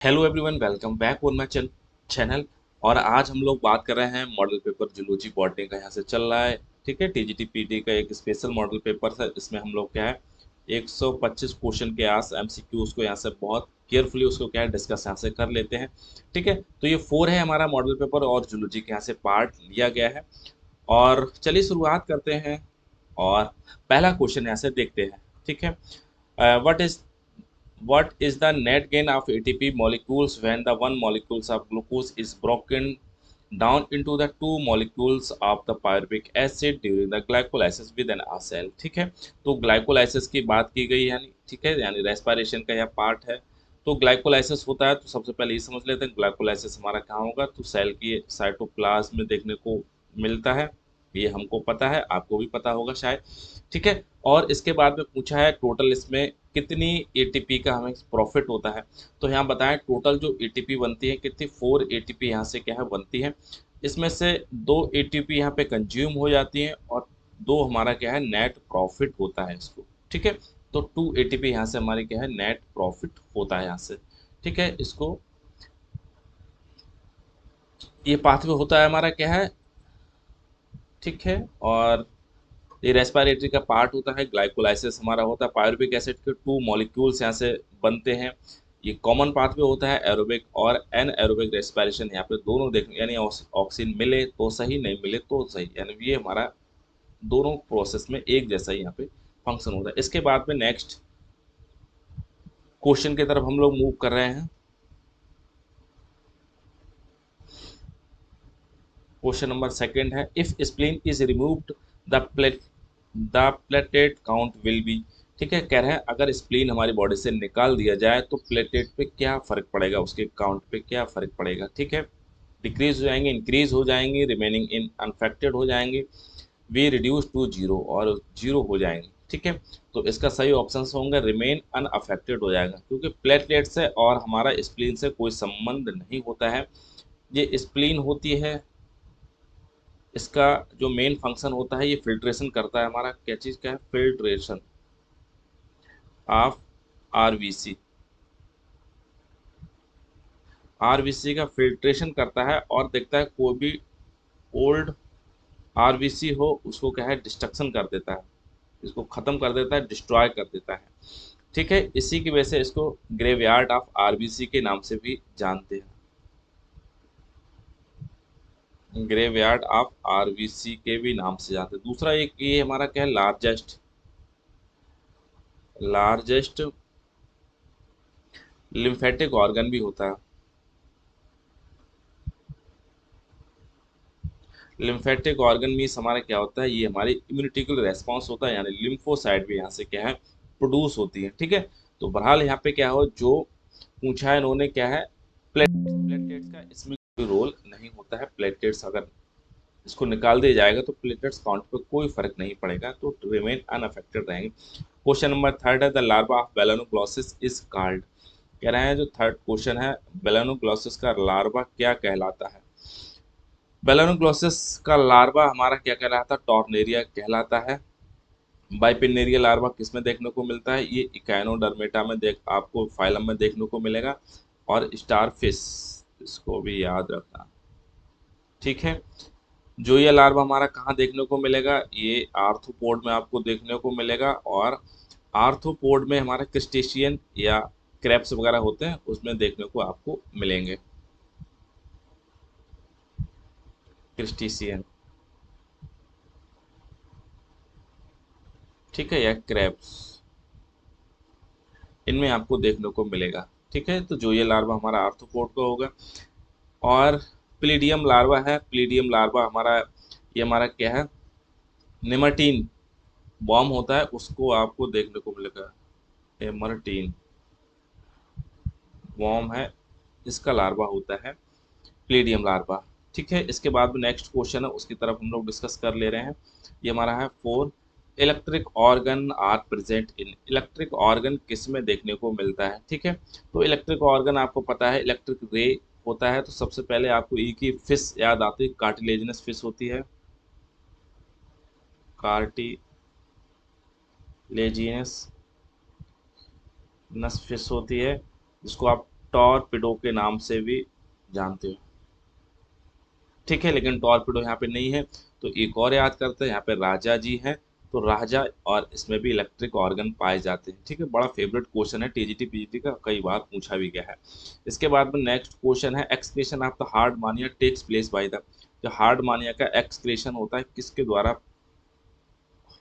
Hello everyone, welcome back on my channel. और आज हम लोग बात कर रहे हैं मॉडल पेपर जूलॉजी बॉटनी का यहाँ से चल रहा है। ठीक है, टीजीटी पीटी का एक स्पेशल मॉडल पेपर है। इसमें हम लोग क्या है 125 क्वेश्चन के आस एमसीक्यू उसको यहाँ से बहुत केयरफुली उसको क्या है डिस्कस यहाँ से कर लेते हैं। ठीक है, तो ये 4 है हमारा मॉडल पेपर और जूलॉजी के यहाँ से पार्ट लिया गया है। और चलिए शुरुआत करते हैं और पहला क्वेश्चन यहाँ से देखते हैं। ठीक है, what is the net gain of ATP molecules when the one molecules of glucose is broken down into the two molecules of the pyruvic acid during the glycolysis within a cell। ठीक है, तो glycolysis की बात की गई है, यानी ठीक है, यानी रेस्पिरेशन का यह पार्ट है। तो ग्लाइकोलाइसिस होता है, तो सबसे पहले ये समझ लेते हैं ग्लाइकोलाइसिस हमारा कहाँ होगा। तो सेल की साइटोप्लाज्म में देखने को मिलता है, ये हमको पता है, आपको भी पता होगा शायद। ठीक है, और इसके बाद में पूछा है टोटल इसमें कितनी एटीपी का हमें प्रॉफिट होता है। तो यहाँ बताएं टोटल जो एटीपी बनती है कितनी, 4 एटीपी यहाँ से क्या है बनती है। इसमें से 2 एटीपी यहाँ पे कंज्यूम हो जाती हैं और 2 हमारा क्या है नेट प्रॉफिट होता है इसको। ठीक है, तो 2 एटीपी यहाँ से हमारी क्या है नेट प्रॉफिट होता है यहाँ से। ठीक है, इसको ये पाथवे होता है हमारा क्या है। ठीक है, और ये रेस्पिरेटरी का पार्ट होता है। ग्लाइकोलाइसिस हमारा होता है, पायरुविक एसिड के 2 मॉलिक्यूल्स यहाँ से बनते हैं। ये कॉमन पाथवे होता है एरोबिक और एन एरोबिक रेस्पिरेशन। यहाँ पे दोनों देख यानी ऑक्सीजन मिले तो सही, नहीं मिले तो सही, यानी ये हमारा दोनों प्रोसेस में एक जैसा ही यहाँ पे फंक्शन होता है। इसके बाद में नेक्स्ट क्वेश्चन की तरफ हम लोग मूव कर रहे हैं। क्वेश्चन नंबर सेकंड है, if spleen is removed the platelet count will be. ठीक है, कह रहे हैं अगर स्प्लीन हमारी बॉडी से निकाल दिया जाए तो प्लेटेट पे क्या फर्क पड़ेगा, उसके काउंट पे क्या फर्क पड़ेगा। ठीक है, डिक्रीज हो जाएंगे, इंक्रीज हो जाएंगे, रिमेनिंग इन अनफेक्टेड हो जाएंगे, वी रिड्यूस टू जीरो और जीरो हो जाएंगे। ठीक है, तो इसका सही ऑप्शन होंगे रिमेन अनअफेक्टेड हो जाएगा, क्योंकि प्लेटलेट से और हमारा स्प्लीन से कोई संबंध नहीं होता है। ये स्प्लीन होती है, इसका जो मेन फंक्शन होता है ये फिल्ट्रेशन करता है। हमारा क्या चीज़ का है, फिल्ट्रेशन ऑफ आरबीसी। आरबीसी का फिल्ट्रेशन करता है और देखता है कोई भी ओल्ड आरबीसी हो उसको क्या है डिस्ट्रक्शन कर देता है, इसको ख़त्म कर देता है, डिस्ट्रॉय कर देता है। ठीक है, इसी की वजह से इसको ग्रेवयार्ड ऑफ आरबीसी के नाम से भी जानते हैं, ग्रेवयार्ड ऑफ आरबीसी के भी नाम से जानते हैं। दूसरा एक ये हमारा क्या है लार्जेस्ट लार्जेस्ट लिम्फेटिक ऑर्गन भी होता है। लिम्फेटिक ऑर्गन मीन्स हमारा क्या होता है, ये हमारी इम्यूनिटिकल रेस्पॉन्स होता है, यानी लिम्फोसाइट भी यहाँ से क्या है प्रोड्यूस होती है। ठीक है, तो बहरहाल यहाँ पे क्या हो जो पूछा है इन्होंने क्या है प्लेटलेट्स का इसमें कोई रोल नहीं होता है। प्लेटलेट्स अगर इसको निकाल दिया जाएगा तो प्लेटलेट्स काउंट पे कोई फर्क नहीं पड़ेगा, तो रिमेन अनअफेक्टेड रहेंगे। क्वेश्चन नंबर थर्ड है, the larva of Balanoglossus is called. कह रहे हैं जो थर्ड क्वेश्चन है, बेलानोग्लोसिस का लार्वा क्या कहलाता है। बेलानोग्लोसिस का लार्वा हमारा क्या कहलाता है, टॉर्नेरिया कहलाता है। बाइपिनेरिया लार्वा किस में देखने को मिलता है, ये इकाइनोडर्मेटा में देख आपको फाइलम में देखने को मिलेगा, और स्टारफिश, इसको भी याद रखना। ठीक है, जो ये लार्वा हमारा कहाँ देखने को मिलेगा, ये आर्थ्रोपोड में आपको देखने को मिलेगा। और आर्थ्रोपोड में हमारे क्रस्टेशियन या क्रैब्स वगैरह होते हैं उसमें देखने को आपको मिलेंगे, क्रस्टेशियन। ठीक है, या क्रैब्स, इनमें आपको देखने को मिलेगा। ठीक है, तो जो ये लार्वा हमारा आर्थ्रोपोड का होगा। और प्लीडियम लार्वा है, प्लीडियम लार्वा हमारा ये हमारा क्या है निमाटीन बॉम होता है, उसको आपको देखने को मिलेगा। एमरटीन वॉर्म है, इसका लार्वा होता है प्लीडियम लार्वा। ठीक है, इसके बाद में नेक्स्ट क्वेश्चन है उसकी तरफ हम लोग डिस्कस कर ले रहे हैं। ये हमारा है 4, electric organ are present in. Electric organ किस में देखने को मिलता है। ठीक है, तो इलेक्ट्रिक ऑर्गन आपको पता है इलेक्ट्रिक रे होता है। तो सबसे पहले आपको ई की फिश याद आती है, कार्टिलेजिनस फिश होती है, कार्टिलेजिनस नस फिश होती है, जिसको आप टॉर्पिडो के नाम से भी जानते हो, ठीक है, लेकिन टॉर्पिडो यहाँ पे नहीं है। तो एक और याद करते हैं, यहाँ पे राजा जी हैं, तो राजा और इसमें भी इलेक्ट्रिक ऑर्गन पाए जाते हैं, ठीक है। बड़ा फेवरेट क्वेश्चन है टीजीटी पीजीटी का, कई बार पूछा भी गया है। इसके बाद में नेक्स्ट क्वेश्चन है, एक्सक्रीशन ऑफ द हार्ड मानिया टेक्स प्लेस बाय द, जो हार्ड मानिया का एक्सक्रीशन होता है किसके द्वारा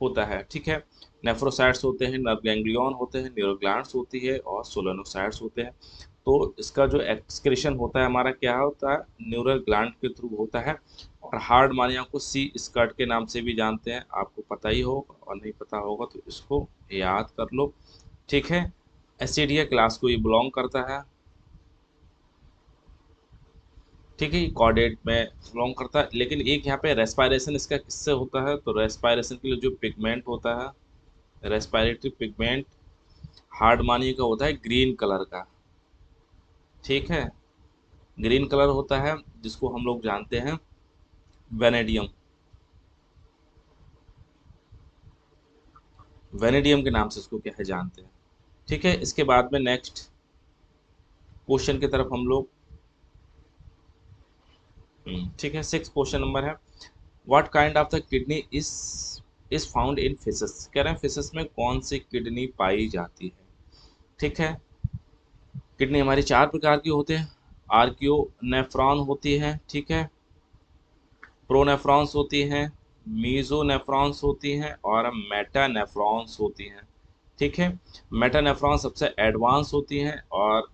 होता है, ठीक है। नेफ्रोसाइट्स होते हैं, नर्व गैंग्लियन होते हैं, न्यूरोग्लैंड्स होती है और सोलेनोसाइट्स होते हैं। तो इसका जो एक्सक्रीशन होता है हमारा क्या होता है, न्यूरल ग्लैंड के थ्रू होता है। और हार्ड मानिया को सी स्कर्ट के नाम से भी जानते हैं, आपको पता ही होगा, और नहीं पता होगा तो इसको याद कर लो, ठीक है। एसिडिया क्लास को ये बिलोंग करता है, ठीक है, कॉर्डेट में बिलोंग करता है। लेकिन एक यहाँ पे रेस्पायरेशन इसका किससे होता है, तो रेस्पायरेशन के लिए जो पिगमेंट होता है, रेस्पायरेटरी पिगमेंट हार्ड मानिया का होता है ग्रीन कलर का, ठीक है, ग्रीन कलर होता है, जिसको हम लोग जानते हैं वेनेडियम, वेनेडियम के नाम से इसको क्या है जानते हैं, ठीक है। इसके बाद में नेक्स्ट क्वेश्चन की तरफ हम लोग, ठीक है, 6 क्वेश्चन नंबर है, what kind of the kidney is found in fishes, कह रहे हैं फिशेस में कौन सी किडनी पाई जाती है, ठीक है। किडनी हमारी 4 प्रकार की होते हैं, आर्कियो नेफ्रॉन होती है, ठीक है, प्रोनेफ्रॉन्स होती हैं, मीजोनेफ्रॉन्स होती हैं और मेटानेफ्रॉन्स होती हैं, ठीक है। मेटानेफ्रॉन सबसे एडवांस होती हैं और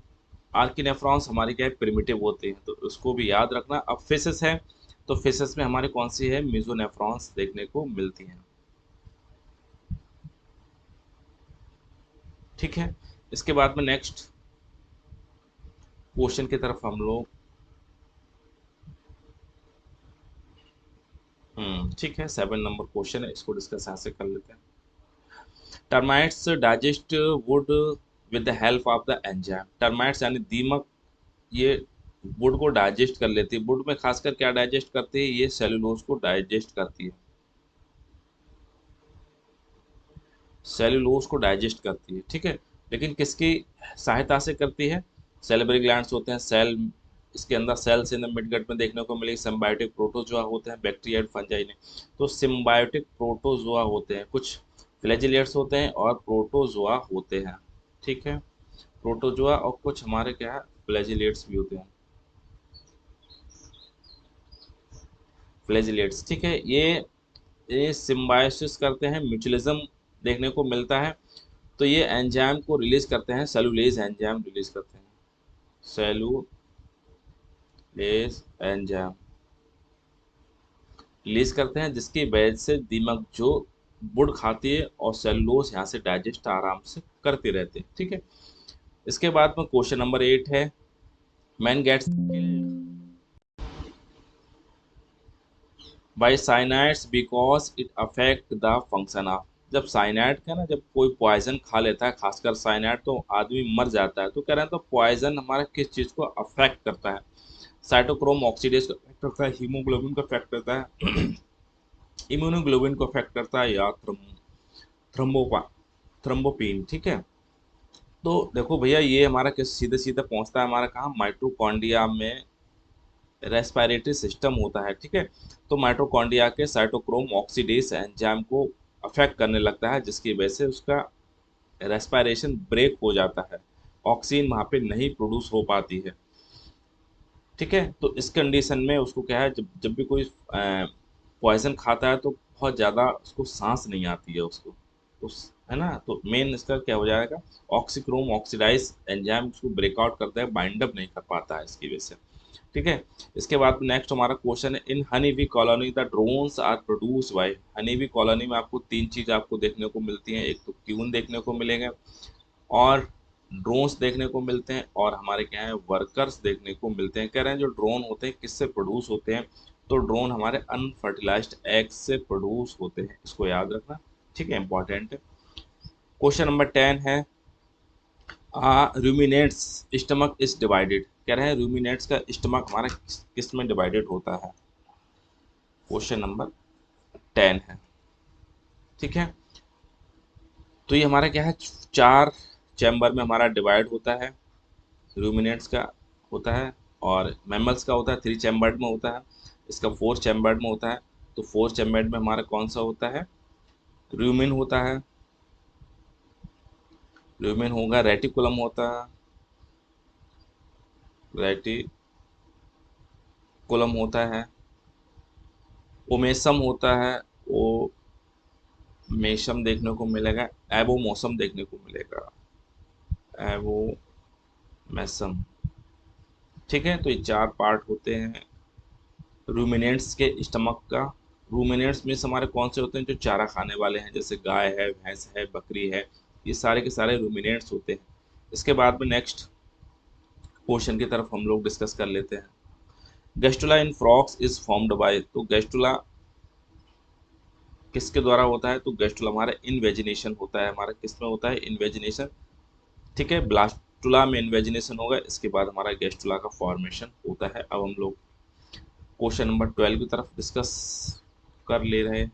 आर्किनेफ्रॉन्स हमारी क्या है प्रिमिटिव होती हैं, तो उसको भी याद रखना। अब फिशेस है, तो फिशेस में हमारे कौन सी है, मीजोनेफ्रॉन्स देखने को मिलती हैं, ठीक है। इसके बाद में नेक्स्ट क्वेश्चन की तरफ हम लोग, ठीक है, 7 नंबर क्वेश्चन है, इसको डिस्कस यहाँ से कर लेते हैं। Termites digest would with the help of the enzyme, termites यानी दीमक, ये वुड को डाइजेस्ट कर लेती है। वुड में खासकर क्या डाइजेस्ट करती है, ये सेलुलोज को डाइजेस्ट करती है, सेलुलोज को डाइजेस्ट करती है, ठीक है। लेकिन किसकी सहायता से करती है, सेलेबरी ग्लैंड्स होते हैं, सेल, इसके अंदर सेल्स इन द मिडगट में देखने को मिलेगी, सिम्बायोटिक प्रोटोजोआ होते हैं बैक्टीरिया एंड फंजाई ने। तो सिम्बायोटिक प्रोटोजोआ होते हैं, कुछ फ्लैजिलेट्स होते हैं और प्रोटोजोआ होते हैं, ठीक है, प्रोटोजोआ और कुछ हमारे क्या है फ्लैजिलेट्स भी होते हैं, फ्लैजिलेट्स, ठीक है। ये सिम्बायोसिस करते हैं, म्यूचुअलिज्म देखने को मिलता है। तो ये एंजाइम को रिलीज करते हैं, सेलुलेज एंजाइम रिलीज करते हैं, सेलुलेज एंजाइम रिलीज करते हैं, जिसकी वजह से दीमक जो वुड खाती है और सेलुलोज यहाँ से डाइजेस्ट आराम से करते रहते हैं, ठीक है। इसके बाद में क्वेश्चन नंबर 8 है, man gets killed by cyanides because it affect the function of, जब साइनाइड का ना, जब कोई पॉइजन खा लेता है खासकर साइनाइड, तो आदमी मर जाता है। तो कह रहे हैं तो पॉइजन हमारा किस चीज़ को अफेक्ट करता है, साइटोक्रोम ऑक्सीडेज को अफेक्ट करता है, हीमोग्लोबिन को अफेक्ट करता है, इम्यूनोग्लोबिन को अफेक्ट करता है, या थ्रम्बोपा थ्रम्बोपिन, ठीक है। तो देखो भैया ये हमारा किस सीधे सीधे पहुंचता है हमारा कहाँ, माइटोकॉन्ड्रिया में रेस्पिरेटरी सिस्टम होता है, ठीक है। तो माइटोकॉन्ड्रिया के साइटोक्रोम ऑक्सीडेज एंजाइम को अफेक्ट करने लगता है, जिसकी वजह से उसका रेस्पिरेशन ब्रेक हो जाता है, ऑक्सीजन वहाँ पे नहीं प्रोड्यूस हो पाती है, ठीक है। तो इस कंडीशन में उसको क्या है, जब जब भी कोई पॉइजन खाता है तो बहुत ज़्यादा उसको सांस नहीं आती है उसको, उस है ना, तो मेन इसका क्या हो जाएगा, ऑक्सीक्रोम ऑक्सीडाइज एंजाइम उसको ब्रेकआउट करता है, बाइंड अप नहीं कर पाता है इसकी वजह से, ठीक है। इसके बाद नेक्स्ट हमारा क्वेश्चन है, in honey bee colony the drones are produce by, honey bee colony में आपको 3 चीज़ आपको देखने को मिलती हैं, एक तो क्यून देखने को मिलेंगे और ड्रोन्स देखने को मिलते हैं और हमारे क्या है वर्कर्स देखने को मिलते हैं। कह रहे हैं जो ड्रोन होते हैं किससे प्रोड्यूस होते हैं, तो ड्रोन हमारे अनफर्टिलाइज्ड एग से प्रोड्यूस होते हैं, इसको याद रखना, ठीक है, इंपॉर्टेंट है। क्वेश्चन नंबर 10 है, रूमिनेट्स स्टमक इज डिवाइडेड, कह रहे हैं रूमिनेट्स का स्टमक हमारा किस में डिवाइडेड होता है, क्वेश्चन नंबर 10 है, ठीक है। तो ये हमारा क्या है 4 चैम्बर में हमारा डिवाइड होता है, रूमिनेंट्स का होता है, और मैमल्स का होता है 3 चैम्बर्ड में होता है, इसका 4 चैम्बर्ड में होता है। तो 4 चैम्बर्ड में हमारा कौन सा होता है, रूमिन होता है, रूमिन होगा, रेटिकुलम होता है, रेटिकुलम होता है, ओमेसम होता है, ओ मेशम देखने को मिलेगा, एबोमोसम देखने को मिलेगा, एबोमेसम। ठीक है, तो ये 4 पार्ट होते हैं रूमिनेंट्स के स्टमक का। रूमिनेंट्स में हमारे कौन से होते हैं, जो चारा खाने वाले हैं, जैसे गाय है, भैंस है, बकरी है, ये सारे के सारे रूमिनेंट्स होते हैं। इसके बाद में नेक्स्ट क्वेश्चन की तरफ हम लोग डिस्कस कर लेते हैं। Gastrula in frogs is formed by, तो गैस्ट्रुला किसके द्वारा होता है, तो गैस्ट्रुला हमारा इनवेजिनेशन होता है, हमारा किस में होता है, इन्वेजिनेशन। ठीक है, ब्लास्टुला में इन्वेजिनेशन होगा, इसके बाद हमारा गैस्ट्रुला का फॉर्मेशन होता है। अब हम लोग क्वेश्चन नंबर 12 की तरफ डिस्कस कर ले रहे हैं।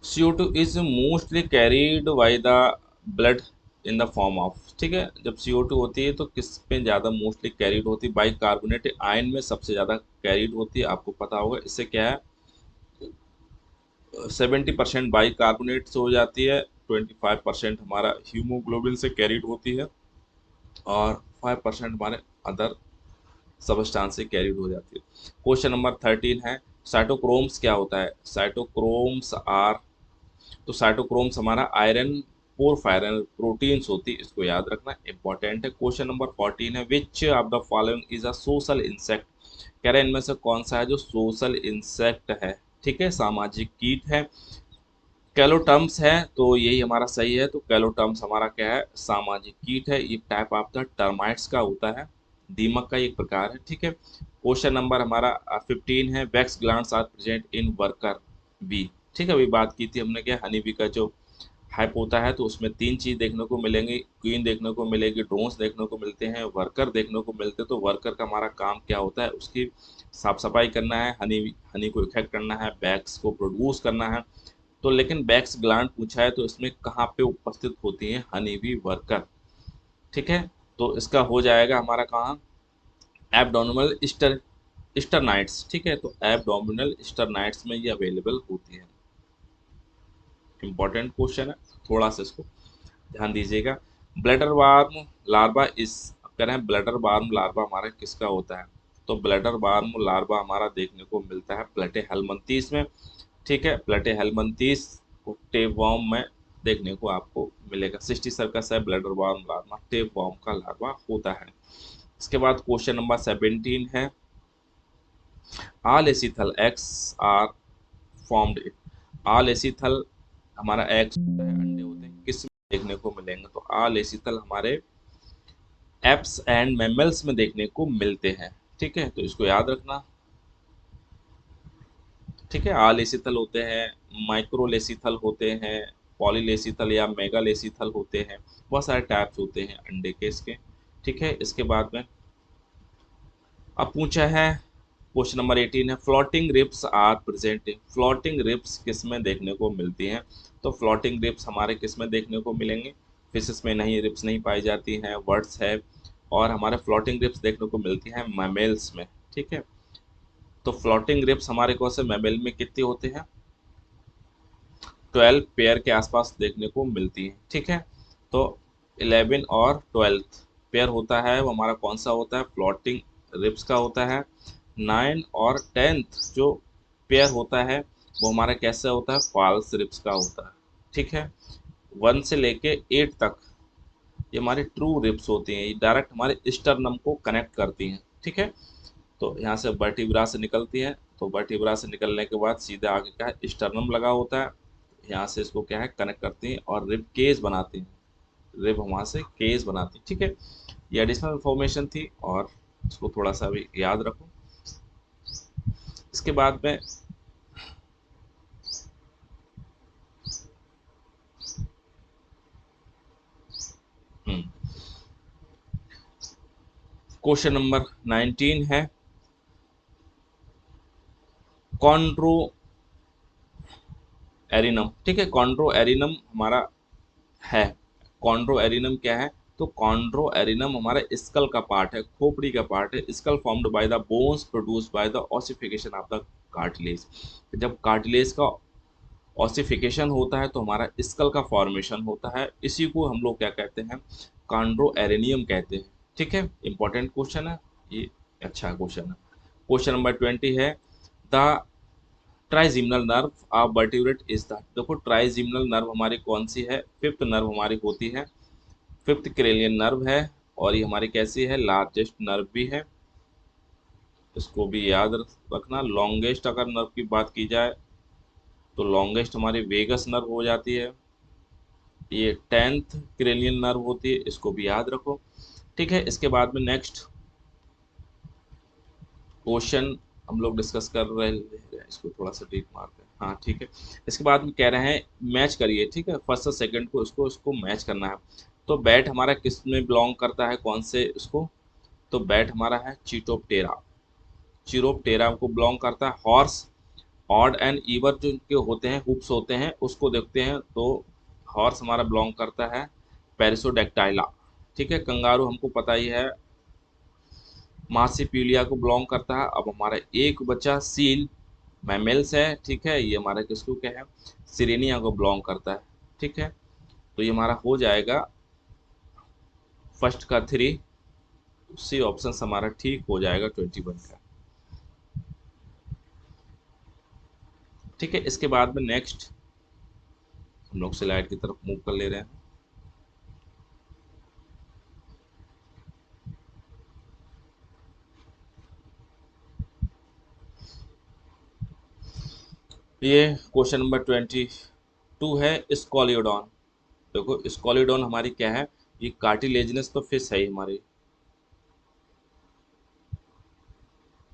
CO2 is mostly carried by the blood in the form of, ठीक है, जब CO2 होती है तो किस पे ज़्यादा मोस्टली कैरीड होती है, बाई कार्बोनेट आयन में सबसे ज़्यादा कैरीड होती है, आपको पता होगा। इससे क्या है, 70% बाई कार्बोनेट से हो जाती है, 25% हमारा हीमोग्लोबिन से कैरीड होती है, और 5% हमारे अदर सबस्टांस से कैरीड हो जाती है। क्वेश्चन नंबर 13 है, साइटोक्रोम्स क्या होता है, साइटोक्रोम्स आर, तो साइटोक्रोम्स हमारा आयरन पोरफायरन प्रोटीन्स होती है, इसको याद रखना इंपॉर्टेंट है। क्वेश्चन नंबर 14 है, which of the following is a social insect, कह रहे हैं इनमें से कौन सा है जो सोशल इंसेक्ट है, ठीक है, सामाजिक कीट है। कैलोटर्म्स है, तो यही हमारा सही है, तो कैलोटर्म्स हमारा क्या है, सामाजिक कीट है, ये टाइप ऑफ द टर्माइट्स का होता है, दीमक का एक प्रकार है। ठीक है, क्वेश्चन नंबर हमारा 15 है, wax glands are present in worker bee, ठीक है, अभी बात की थी हमने क्या, हनी बी का जो हाइप होता है, तो उसमें 3 चीज देखने को मिलेंगी, क्वीन देखने को मिलेगी, ड्रोन्स देखने को मिलते हैं, वर्कर देखने को मिलते हैं। तो वर्कर का हमारा काम क्या होता है, उसकी साफ सफाई करना है, हनी हनी को इकट्ठा करना है, बैग्स को प्रोड्यूस करना है। तो लेकिन बैक्स ग्लैंड पूछा है, तो इसमें कहाँ पे उपस्थित होती है, हनी बी वर्कर। ठीक है, तो इसका हो जाएगा हमारा कहाँ, एब्डोमिनल स्टरनाइट्स। ठीक है, तो एब्डोमिनल स्टरनाइट्स में ये अवेलेबल होती है। इंपॉर्टेंट क्वेश्चन है, थोड़ा सा इसको ध्यान दीजिएगा। ब्लैडर वार्म लार्वा इस, कह रहे हैं ब्लैडर वार्म लार्वा हमारा किसका होता है, तो ब्लैडर वार्म लार्वा हमारा देखने को मिलता है प्लेटे हेलमिंथीस में। ठीक है, प्लेटे हेलमिंथीस को टेपवर्म में देखने को आपको मिलेगा। सिस्टी सर्कस है, ब्लैडर वार्म लार्वा टेपवर्म का लार्वा होता है। इसके बाद क्वेश्चन नंबर 17 है, alecithal eggs are formed, alecithal हमारा एग्स होता है, अंडे होते हैं, किस में देखने को मिलेंगे, तो ऑल एसीथल हमारे एप्स एंड मैमल्स में देखने को मिलते हैं। ठीक है, तो इसको याद रखना। ठीक है, आलेसिथल होते हैं, माइक्रोलेसिथल होते हैं, पॉलीलेसिथल या मेगालेसिथल होते हैं, बहुत सारे टाइप्स होते हैं अंडे के इसके। ठीक है, इसके बाद में अब पूछा है क्वेश्चन नंबर 18 है, floating ribs are present, floating ribs किस में देखने को मिलती हैं, तो फ्लोटिंग रिप्स हमारे किस में देखने को मिलेंगे, फिशेस में नहीं, रिप्स नहीं पाई जाती हैं, वर्ड्स है, और हमारे फ्लोटिंग रिप्स देखने को मिलती हैं मैमेल्स में। ठीक है, तो फ्लोटिंग रिप्स हमारे कौन से मैमेल में कितने होते हैं, 12 पेयर के आसपास देखने को मिलती है। ठीक है, तो 11 और 12 पेयर होता है, वो हमारा कौन सा होता है, फ्लोटिंग रिप्स का होता है। 9 और 10th जो पेयर होता है, वो हमारा कैसा होता है, फॉल्स रिप्स का होता है। ठीक है, 1 से लेके 8 तक ये हमारी ट्रू रिप्स होती हैं, ये डायरेक्ट हमारे स्टर्नम को कनेक्ट करती हैं। ठीक है, तो यहाँ से वर्टिब्रा से निकलती है, तो वर्टिब्रा से निकलने के बाद सीधा आगे क्या है, स्टर्नम लगा होता है, यहाँ से इसको क्या है, कनेक्ट करती हैं और रिब केस बनाती हैं, रिब वहाँ से केस बनाती हैं। ठीक है, ये एडिशनल इंफॉर्मेशन थी, और इसको थोड़ा सा भी याद रखो। इसके बाद में क्वेश्चन नंबर 19 है, कॉन्ड्रो एरिनम, ठीक है, कॉन्ड्रो एरिनम हमारा है। कॉन्ड्रो एरिनम क्या है? तो कॉन्ड्रो एरिनम हमारा स्कल का पार्ट है, खोपड़ी का पार्ट है। Skull formed by the bones produced by the ossification of the cartilage. जब कार्टिलेज का ऑसिफिकेशन होता है तो हमारा स्कल का फॉर्मेशन होता है, इसी को हम लोग क्या कहते हैं? कॉन्ड्रो एरिनियम कहते हैं। ठीक है, इंपॉर्टेंट क्वेश्चन है ये, अच्छा क्वेश्चन है। क्वेश्चन नंबर 20 है, the trigeminal nerve of vertebrate is the. देखो ट्राइजिमिनल नर्व हमारी कौन सी है? फिफ्थ नर्व हमारी होती है, फिफ्थ क्रेनियन नर्व है, और ये हमारी कैसी है? लार्जेस्ट नर्व भी है, इसको भी याद रखना। लॉन्गेस्ट अगर नर्व की बात की जाए तो लॉन्गेस्ट हमारी वेगस नर्व हो जाती है, ये 10th क्रेनियन नर्व होती है, इसको भी याद रखो। ठीक है, इसके बाद में नेक्स्ट क्वेश्चन हम लोग डिस्कस कर रहे हैं, इसको थोड़ा सा डीप मारते हैं। हाँ ठीक है, इसके बाद में कह रहे हैं मैच करिए, ठीक है, फर्स्ट और सेकंड को, इसको मैच करना है। तो बैट हमारा किस में बिलोंग करता है, कौन से इसको? तो बैट हमारा है चीटोप्टेरा, चिरोप्टेरा को बिलोंग करता है। हॉर्स, ऑड एंड ईवर जो इनके होते हैं, हुप्स होते हैं, उसको देखते हैं तो हॉर्स हमारा बिलोंग करता है पेरिसोडेक्टाइला। ठीक है, कंगारू हमको पता ही है, मार्सिप्यूलिया को बिलोंग करता है। अब हमारा एक बच्चा सील मैमेल्स है, ठीक है, ये हमारा किसको क्या है? सिरेनिया को बिलोंग करता है। ठीक है, तो ये हमारा हो जाएगा फर्स्ट का 3, सी ऑप्शन हमारा ठीक हो जाएगा 21 का। ठीक है, इसके बाद में नेक्स्ट हम लोग स्लाइड की तरफ मूव कर ले रहे हैं। ये क्वेश्चन नंबर 22 है, स्कॉलियोडॉन। देखो स्कॉलियोडॉन हमारी क्या है? ये कार्टिलेजिनस तो फिश है ही हमारी,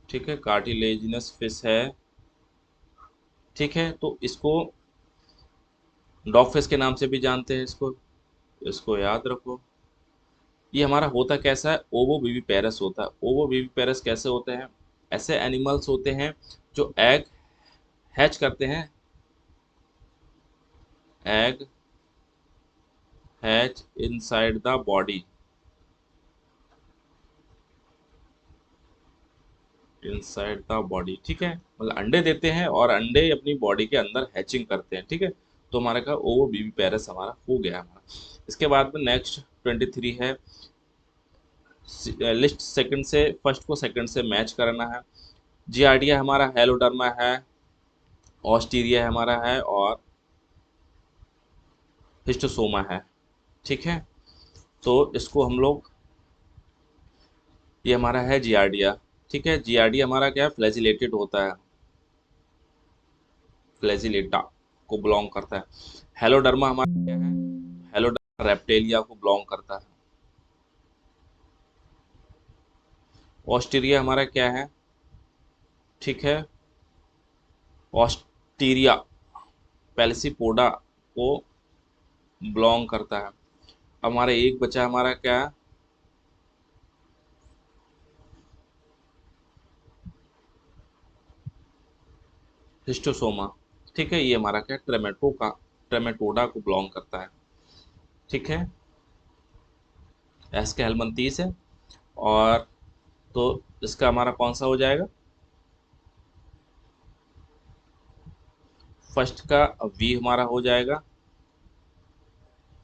ठीक है, कार्टिलेजिनस फिश है। ठीक है, तो इसको डॉग फिश के नाम से भी जानते हैं इसको, इसको याद रखो। ये हमारा होता कैसा है? ओवो बीवी पेरस होता है। ओवो बीवी पेरस कैसे होते हैं? ऐसे एनिमल्स होते हैं जो एग हैच करते हैं, egg hatch inside the body, inside the body, ठीक है, मतलब अंडे देते हैं और अंडे अपनी बॉडी के अंदर हैचिंग करते हैं। ठीक है, तो हमारा का ओवो बीवी पेरस हमारा हो गया हमारा। इसके बाद में नेक्स्ट 23 है, लिस्ट सेकंड से, फर्स्ट को सेकंड से मैच करना है। जियार्डिया हमारा हेलोडर्मा है, ऑस्ट्रेरिया हमारा है, और हिस्टोसोमा है। ठीक है, तो इसको हम लोग, ये हमारा है जियार्डिया। ठीक है, जियार्डिया हमारा क्या है? फ्लैजिलेटेड होता है, फ्लैजिलेटा को बिलोंग करता है। हेलोडर्मा हमारा क्या है? हेलोडर्मा रेप्टेलिया को बिलोंग करता है। ऑस्ट्रेरिया हमारा क्या है? ठीक है, ऑस्ट्रेरिया पेलिसिपोडा को बिलोंग करता है। हमारा एक बचा हमारा क्या है? हिस्टोसोमा। ठीक है, ये हमारा क्या? ट्रेमेटोडा को बिलोंग करता है। ठीक है, एस के हेलमंतीस है, और तो इसका हमारा कौन सा हो जाएगा? फर्स्ट का वी हमारा हो जाएगा,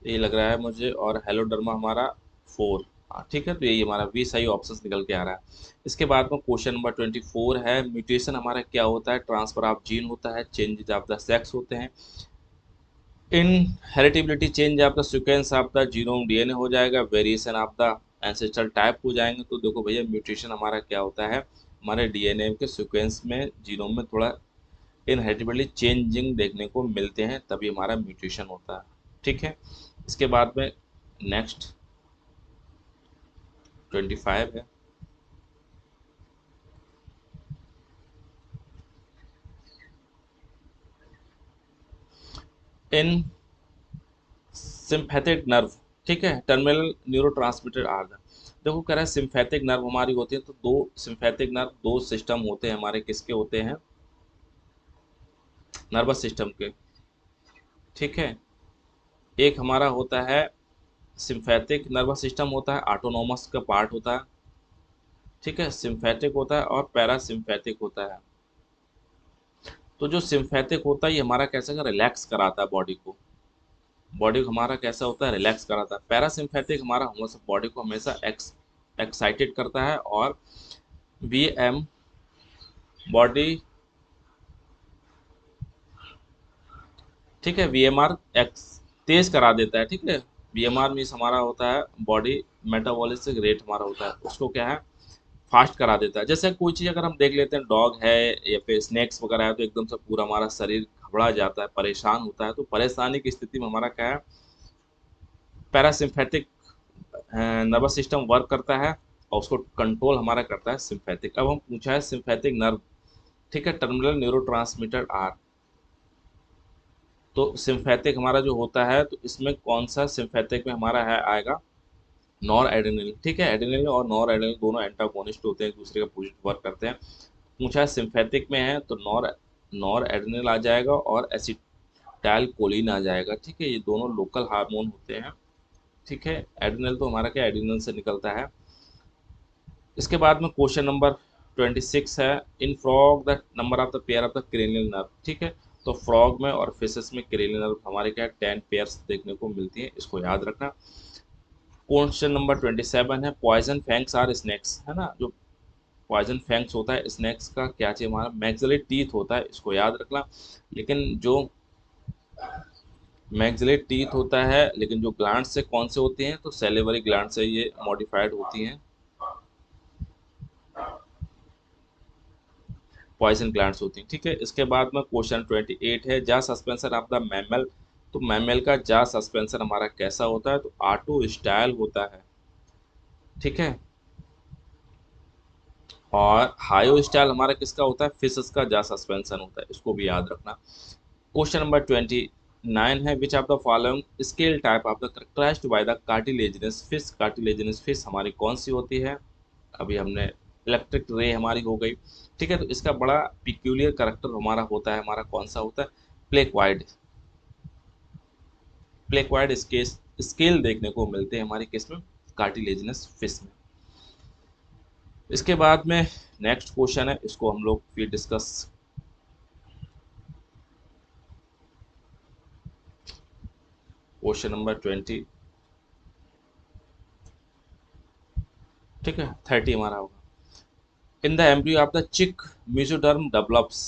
ये लग रहा है मुझे, और हेलोडर्मा हमारा 4। हाँ ठीक है, तो यही हमारा वी सही ऑप्शन निकल के आ रहा है। इसके बाद में क्वेश्चन नंबर 24 है, म्यूटेशन हमारा क्या होता है? ट्रांसफर ऑफ जीन होता है, चेंजेज ऑफ द सेक्स होते हैं। In heritability change of the sequence of the genome DNA हो जाएगा, variation of the ancestral type हो जाएंगे। तो देखो भैया म्यूटेशन हमारा क्या होता है? हमारे डीएनए के सीक्वेंस में, जीनोम में थोड़ा इनहेरिटेबली चेंजिंग देखने को मिलते हैं, तभी हमारा म्यूटेशन होता है। ठीक है, इसके बाद में नेक्स्ट 25 है, इन सिम्पैथिक नर्व, ठीक है, टर्मिनल न्यूरोट्रांसमीटर आर द। देखो कह रहा है सिम्पैथिक नर्व हमारी होती है, तो दो सिम्पैथिक नर्व, दो सिस्टम होते हैं हमारे, किसके होते हैं? नर्वस सिस्टम के। ठीक है। एक हमारा होता है सिम्फेटिक नर्वस सिस्टम, होता है ऑटोनोमस का पार्ट होता है। ठीक है, सिम्फेटिक होता है और पैरासिम्फेटिक होता है। तो जो सिम्फेटिक होता है ये हमारा कैसा रिलैक्स कराता है बॉडी को। बॉडी को हमारा कैसा होता है, रिलैक्स कराता है। पैरासिम्फेटिक हमारा बॉडी को हमेशा एक्साइटेड करता है। और वी एम बॉडी, ठीक है, वीएमआर एक्स तेज करा देता है। ठीक है, वीएमआर मीन्स हमारा होता है बॉडी मेटाबॉलिक रेट हमारा होता है, उसको क्या है फास्ट करा देता है। जैसे कोई चीज़ अगर हम देख लेते हैं, डॉग है या फिर स्नैक्स वगैरह है, तो एकदम से पूरा हमारा शरीर घबरा जाता है, परेशान होता है। तो परेशानी की स्थिति में हमारा क्या है, पैरासिम्पैथिक नर्वस सिस्टम वर्क करता है और उसको कंट्रोल हमारा करता है सिम्पैथिक। अब हम पूछा है सिम्पैथिक नर्व, ठीक है, टर्मिनल न्यूरोट्रांसमीटर आर। तो सिम्फेटिक हमारा जो होता है, तो इसमें कौन सा सिम्फेटिक में हमारा है आएगा, नॉर एड्रेनलिन। ठीक है, एड्रेनलिन और नॉर एड्रेनलिन दोनों एंटागोनिस्ट होते हैं, एक दूसरे का अपोजिट वर्क करते हैं। पूछा है सिम्फेटिक में है तो नॉर नॉर एड्रेनल आ जाएगा और एसिटाइल कोलिन आ जाएगा। ठीक है, ये दोनों लोकल हार्मोन होते हैं। ठीक है, एड्रेनल तो हमारा क्या एड्रेनल से निकलता है। इसके बाद में क्वेश्चन नंबर 26 है, इन frog the number of the pair of the cranial nerve. ठीक है, तो फ्रॉग में और फिशेस में क्रेनियल नर्व हमारे क्या 10 पेयर्स देखने को मिलती हैं, इसको याद रखना। क्वेश्चन नंबर 27 है, पॉइजन फैंग्स आर स्नैक्स, है ना। जो पॉइजन फैंग्स होता है स्नैक्स का क्या चाहिए, हमारा मैक्सिलरी टीथ होता है, इसको याद रखना। लेकिन जो मैक्सिलरी टीथ होता है, लेकिन जो ग्लैंड से कौन से होते हैं, तो सेलिवरी ग्लैंड से ये मॉडिफाइड होती हैं, पॉइजन ग्लैंड्स होती हैं। ठीक है, इसके बाद में क्वेश्चन 28 है, जा सस्पेंशन ऑफ द मैमल। तो मैमल का जा सस्पेंशन हमारा कैसा होता है, तो ऑटो स्टाइल होता है। ठीक है, और हायो स्टाइल हमारा किसका होता है, फिशेस का जा सस्पेंशन होता है, इसको भी याद रखना। क्वेश्चन नंबर 29 है, which of the following scale type of the characterised by the cartilaginous fish. Cartilaginous fish हमारी कौन सी होती है, अभी हमने इलेक्ट्रिक रे हमारी हो गई। ठीक है, तो इसका बड़ा पिक्यूलियर करेक्टर हमारा होता है, हमारा कौन सा होता है, प्लेक्वाइड। प्लेक्वाइड स्केल देखने को मिलते हैं हमारे किस में, कार्टिलेजिनस फिश में। इसके बाद में नेक्स्ट क्वेश्चन है, इसको हम लोग फिर डिस्कस। क्वेश्चन नंबर 20, ठीक है, 30 हमारा होगा। In the embryo of the चिक मेसोडर्म डेवलप्स।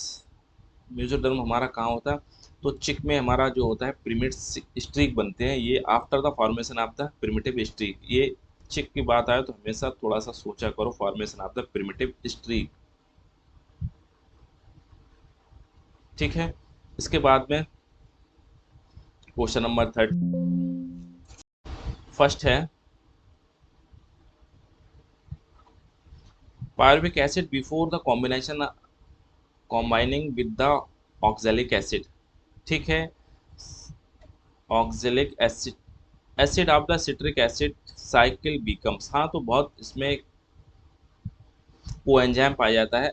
मेसोडर्म हमारा कहाँ होता है, तो चिक में हमारा जो होता है प्रिमिट स्ट्रीक बनते हैं, ये after the formation of the primitive streak. ये चिक की बात आए तो हमेशा थोड़ा सा सोचा करो, formation of the primitive streak. ठीक है, इसके बाद में क्वेश्चन नंबर 30 फर्स्ट है, pyruvic acid before the combination combining with the oxalic acid. ठीक है, oxalic acid, acid of the citric acid cycle becomes. हाँ, तो बहुत इसमें कोएंजाइम पाया जाता है,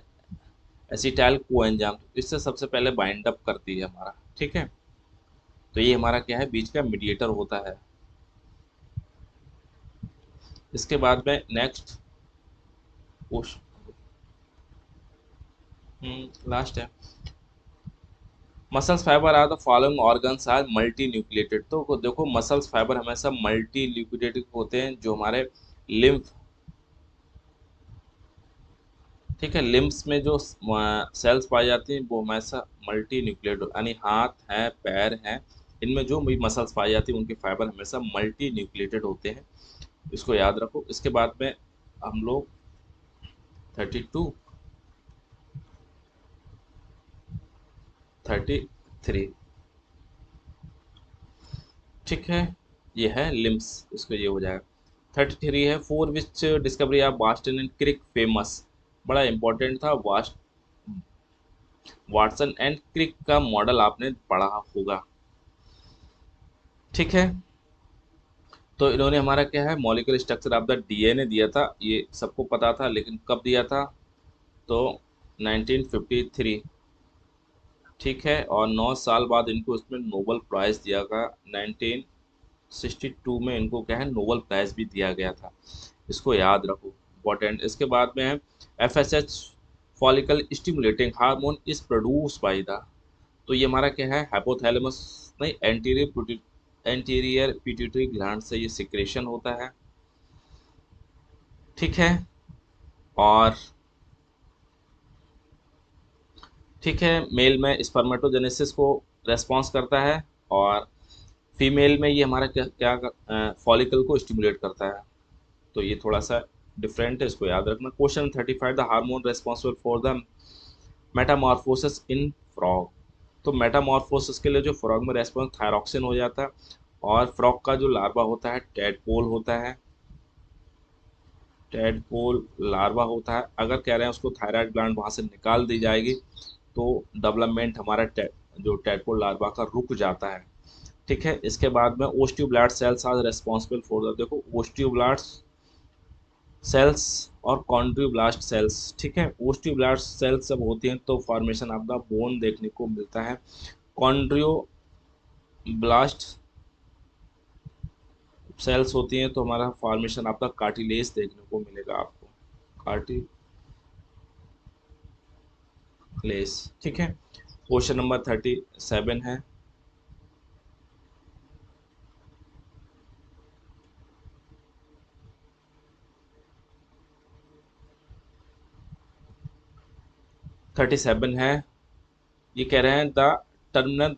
एसिटाइल कोएंजाइम, तो इससे सबसे पहले बाइंड अप करती है हमारा। ठीक है, तो ये हमारा क्या है, बीच का मीडिएटर होता है। इसके बाद में नेक्स्ट लास्ट है, muscles fibre are the following organs are multinucleated. तो देखो मसल्स फाइबर हमेशा मल्टी न्यूक्लिएटेड होते हैं, जो हमारे लिम्फ, ठीक है, लिम्स में जो सेल्स पाई जाती हैं वो हमेशा मल्टी न्यूक्लिएटेड, यानी हाथ हैं पैर हैं, इनमें जो भी मसल्स पाई जाती हैं उनके फाइबर हमेशा मल्टी न्यूक्लिएटेड होते हैं, इसको याद रखो। इसके बाद में हम लोग 32 33, ठीक है, ये है लिम्स, इसको ये हो जाएगा। 33 है, for which discovery of Watson and Crick famous. बड़ा इंपॉर्टेंट था, वाटसन एंड क्रिक का मॉडल आपने पढ़ा होगा। ठीक है, तो इन्होंने हमारा क्या है, molecular structure of the DNA दिया था, ये सबको पता था, लेकिन कब दिया था, तो 1953। ठीक है, और 9 साल बाद इनको इसमें नोबल प्राइज दिया गया। 1962 में इनको क्या है नोबल प्राइज भी दिया गया था। इसको याद रखो, इम्पोर्टेंट। इसके बाद में है FSH, follicle stimulating hormone is produce by the, तो ये हमारा क्या है हाइपोथैलेमस, नहीं, एंटीरियर पिट्यूटरी ग्लैंड से ये सिक्रेशन होता है। ठीक है, और ठीक है, मेल में स्पर्मेटोजेनेसिस को रेस्पॉन्स करता है, और फीमेल में ये हमारा क्या क्या फॉलिकल को स्टिमुलेट करता है। तो ये थोड़ा सा डिफरेंट है, इसको याद रखना। Question 35, the hormone responsible for the Metamorphosis in frog, तो मेटामॉर्फोसिस के लिए जो फ्रॉग में रेस्पॉन्स थायरॉक्सिन हो जाता है, और फ्रॉग का जो लार्वा होता है टेडपोल होता है, टेडपोल लार्वा होता है। अगर कह रहे हैं उसको थायराइड ग्लैंड वहाँ से निकाल दी जाएगी तो डेवलपमेंट हमारा जो टेडपोल लार्वा का रुक जाता है। ठीक है, इसके बाद में osteoblast cells are responsible for the, देखो ओस्टियोब्लास्ट सेल्स और कॉन्ड्रियोब्लास्ट सेल्स, ठीक है, ओस्टियोब्लास्ट सेल्स जब होती हैं तो फॉर्मेशन ऑफ द बोन देखने को मिलता है। कॉन्ड्रियोब्लास्ट सेल्स होती हैं तो हमारा फॉर्मेशन ऑफ द कार्टिलेज देखने को मिलेगा आपको, कार्टिलेज। ठीक है, क्वेश्चन नंबर 37 है, 37 है, ये कह रहे हैं terminal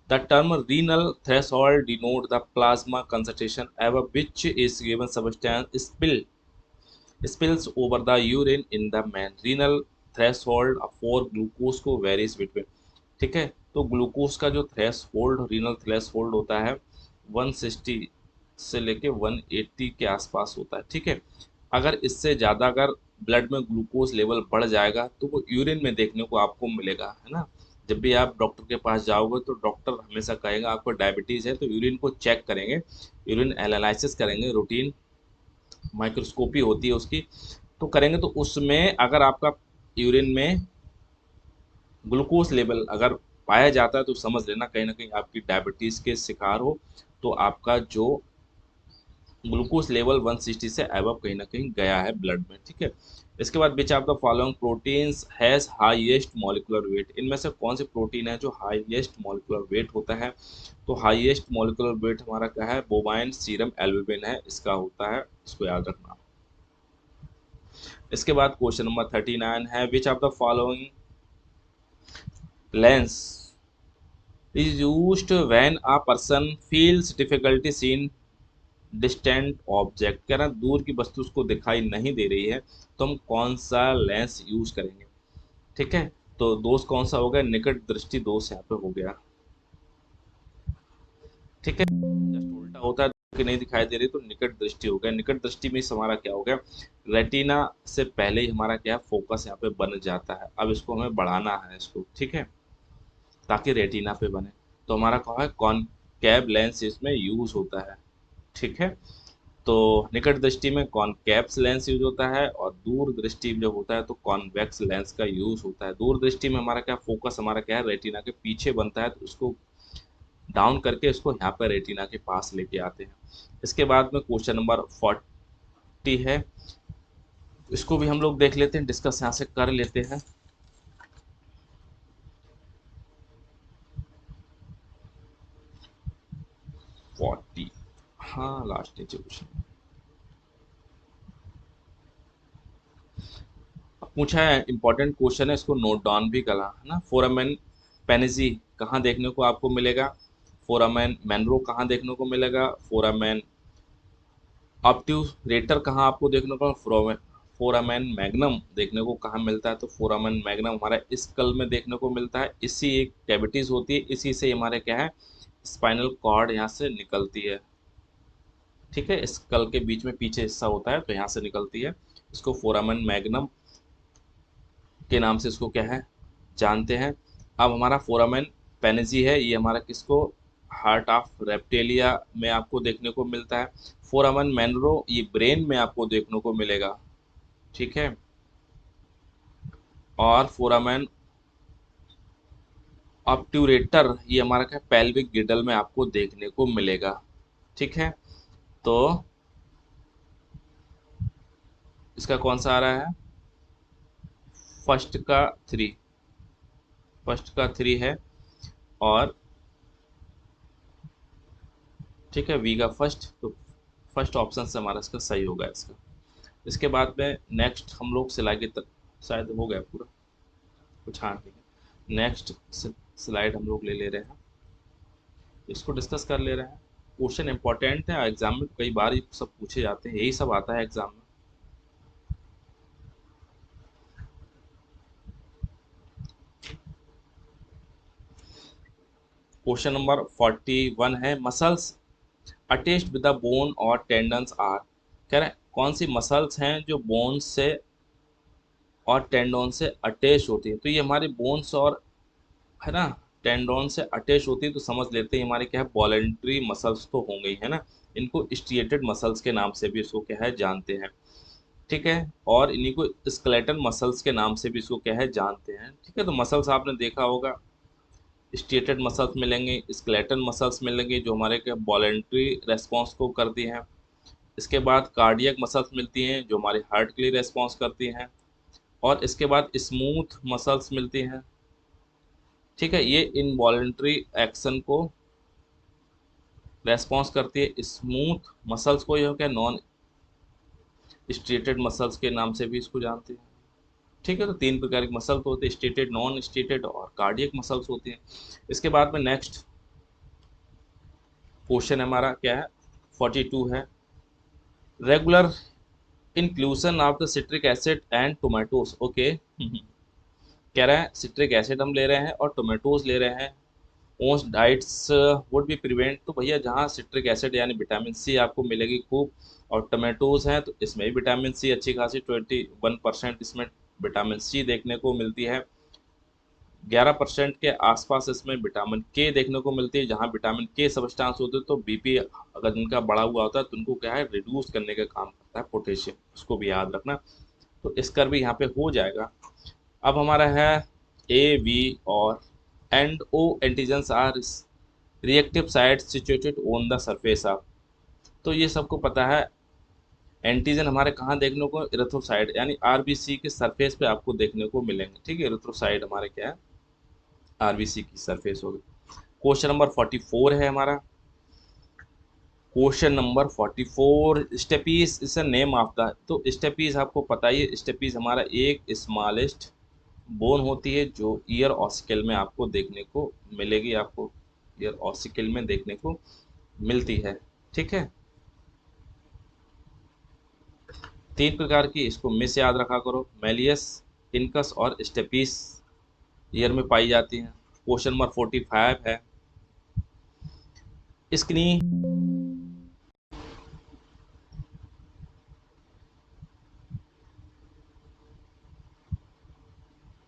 the term renal threshold denote the plasma concentration above which is given substance spills over the urine in the man। renal threshold for glucose को varies between, ठीक है, तो ग्लूकोज का जो थ्रेशोल्ड रीनल थ्रेशोल्ड होता है 160 से लेके 180 के आसपास होता है। ठीक है, अगर इससे ज़्यादा अगर ब्लड में ग्लूकोज लेवल बढ़ जाएगा तो वो यूरिन में देखने को आपको मिलेगा, है ना। जब भी आप डॉक्टर के पास जाओगे तो डॉक्टर हमेशा कहेगा आपको डायबिटीज़ है, तो यूरिन को चेक करेंगे, यूरिन एनालिसिस करेंगे, रूटीन माइक्रोस्कोपी होती है उसकी, तो करेंगे, तो उसमें अगर आपका यूरिन में ग्लूकोज लेवल अगर पाया जाता है तो समझ लेना कहीं ना कहीं आपकी डायबिटीज़ के शिकार हो, तो आपका जो ग्लूकोज लेवल 160 से अबव कहीं ना कहीं गया है ब्लड में। ठीक है, इसके बाद विच of the following proteins has highest molecular weight, इनमें से कौन से प्रोटीन है जो हाईएस्ट मॉलिक्यूलर वेट होता है, तो हाईएस्ट मॉलिक्यूलर वेट हमारा क्या है बोवाइन सीरम एल्ब्यूमिन है, इसका होता है, इसको याद रखना। इसके बाद क्वेश्चन नंबर 39 है, which of the following lens is used when a person feels difficulty seeing distant object, कह रहा है दूर की वस्तु उसको दिखाई नहीं दे रही है तो हम कौन सा लेंस यूज करेंगे। ठीक है, तो दोष कौन सा हो गया, निकट दृष्टि दोष यहाँ पे हो गया। ठीक है, जस्ट उल्टा होता है कि नहीं दिखाई दे रही तो निकट दृष्टि हो गया। निकट दृष्टि में हमारा क्या हो गया, रेटिना से पहले ही हमारा क्या फोकस यहाँ पे बन जाता है, अब इसको हमें बढ़ाना है इसको, ठीक है, ताकि रेटिना पे बने, तो हमारा क्या है कॉनकैव लेंस इसमें यूज होता है। ठीक है, तो निकट दृष्टि में कॉनकेव्स लेंस यूज होता है, और दूर दृष्टि जो होता है तो कॉन्वेक्स लेंस का यूज होता है। दूर दृष्टि में हमारा क्या फोकस हमारा क्या है रेटिना के पीछे बनता है, तो उसको डाउन करके इसको यहाँ पर रेटिना के पास लेके आते हैं। इसके बाद में क्वेश्चन नंबर 40 है, इसको भी हम लोग देख लेते हैं, डिस्कस यहाँ से कर लेते हैं। 40, हाँ लास्ट नीचे क्वेश्चन पूछा है, इंपॉर्टेंट क्वेश्चन है, इसको नोट डाउन भी करा है ना। फोरामेन पेनिजी कहाँ देखने को आपको मिलेगा, फोरामेन मैनरो कहाँ देखने को मिलेगा, फोरामेन ऑब्ट्यूरेटर कहाँ आपको देखने को, फोरामेन मैग्नम देखने को कहाँ मिलता है, तो फोरामेन मैग्नम हमारा स्कल में देखने को मिलता है, इसी एक कैविटीज होती है, इसी से हमारे क्या है स्पाइनल कॉर्ड यहाँ से निकलती है। ठीक है, स्कल के बीच में पीछे हिस्सा होता है तो यहाँ से निकलती है, इसको फोरामेन मैग्नम के नाम से इसको क्या है जानते हैं। अब हमारा फोरामेन पेनिजी है, ये हमारा किसको हार्ट ऑफ रेप्टेलिया में आपको देखने को मिलता है। फोरामेन मैनरो ये ब्रेन में आपको देखने को मिलेगा। ठीक है, और फोरामेन ऑब्ट्यूरेटर, ये हमारा क्या पेल्विक गिडल में आपको देखने को मिलेगा। ठीक है, तो इसका कौन सा आ रहा है? फर्स्ट का थ्री, फर्स्ट का थ्री है, और ठीक है वी का फर्स्ट, तो फर्स्ट ऑप्शन से हमारा इसका सही होगा इसका। इसके बाद में नेक्स्ट हम लोग सिलाई की शायद हो गया पूरा कुछ, हाँ ठीक है। नेक्स्ट स्लाइड हम लोग ले ले रहे हैं, इसको डिस्कस कर ले रहे हैं। क्वेश्चन इंपॉर्टेंट है, एग्जाम में कई बार ये सब पूछे जाते हैं, यही सब आता है एग्जाम में। क्वेश्चन नंबर 41 है, muscles attached with the bone और टेंडन्स आर, कह रहे हैं कौन सी मसल्स हैं जो बोन से और टेंडोन से अटैच होती है। तो ये हमारी बोन्स और है ना टेंडोन से अटैच होती है, तो समझ लेते हैं हमारे क्या है वॉलेंट्री मसल्स तो हो गई है ना। इनको स्ट्रिएटेड मसल्स के नाम से भी इसको क्या है जानते हैं। ठीक है, और इन्हीं को स्केलेटन मसल्स के नाम से भी इसको क्या है जानते हैं। ठीक है, तो मसल्स आपने देखा होगा, स्ट्रिएटेड मसल्स मिलेंगे, स्केलेटन मसल्स मिलेंगे जो हमारे क्या वॉलेंट्री रेस्पॉन्स को करती हैं। इसके बाद कार्डियक मसल्स मिलती हैं जो हमारे हार्ट के लिए रेस्पॉन्स करती हैं, और इसके बाद स्मूथ मसल्स मिलती हैं। ठीक है, ये इनवॉलेंट्री एक्शन को रेस्पॉन्स करती है। स्मूथ मसल्स को ये क्या नॉन स्ट्रेटेड मसल्स के नाम से भी इसको जानते हैं। ठीक है, तो तीन प्रकार के मसल तो होते हैं, स्टेटेड, नॉन स्टेटेड और कार्डियक मसल्स होती हैं। इसके बाद में नेक्स्ट क्वेश्चन हमारा क्या है 42 है, regular inclusion of the citric acid and tomatoes. Okay, कह रहा है सिट्रिक एसिड हम ले रहे हैं और टोमेटोज ले रहे हैं, most diets would be prevent. तो भैया जहाँ सिट्रिक एसिड यानी विटामिन सी आपको मिलेगी खूब, और टोमेटोज हैं तो इसमें भी विटामिन सी अच्छी खासी 21% इसमें विटामिन सी देखने को मिलती है। 11% के आसपास इसमें विटामिन के देखने को मिलती है। जहाँ विटामिन के सब्सटेंस होते हैं तो बीपी अगर जिनका बढ़ा हुआ होता है तो उनको क्या है रिड्यूस करने का काम करता है पोटेशियम, उसको भी याद रखना। तो इसका भी यहाँ पे हो जाएगा। अब हमारा है ए वी और and O antigens are reactive site situated on the surface of. तो ये सबको पता है, एंटीजन हमारे कहाँ देखने को, इरेथ्रोसाइट यानी आरबीसी के सरफेस पे आपको देखने को मिलेंगे। ठीक है, इरेथ्रोसाइट हमारे क्या है आरबीसी की सरफेस होगी। क्वेश्चन नंबर 44 है हमारा, question number 44, steppes is a name of the. तो स्टेपीज आपको पता ही है, स्टेपीज हमारा एक स्मॉलेस्ट बोन होती है जो ईयर ऑसिकल में आपको देखने को मिलेगी, आपको ईयर ऑसिकल में देखने को मिलती है। ठीक है, तीन प्रकार की इसको मिस याद रखा करो, मेलियस, इनकस और स्टेपीस ईयर में पाई जाती हैं। क्वेश्चन नंबर 45 है, स्किनी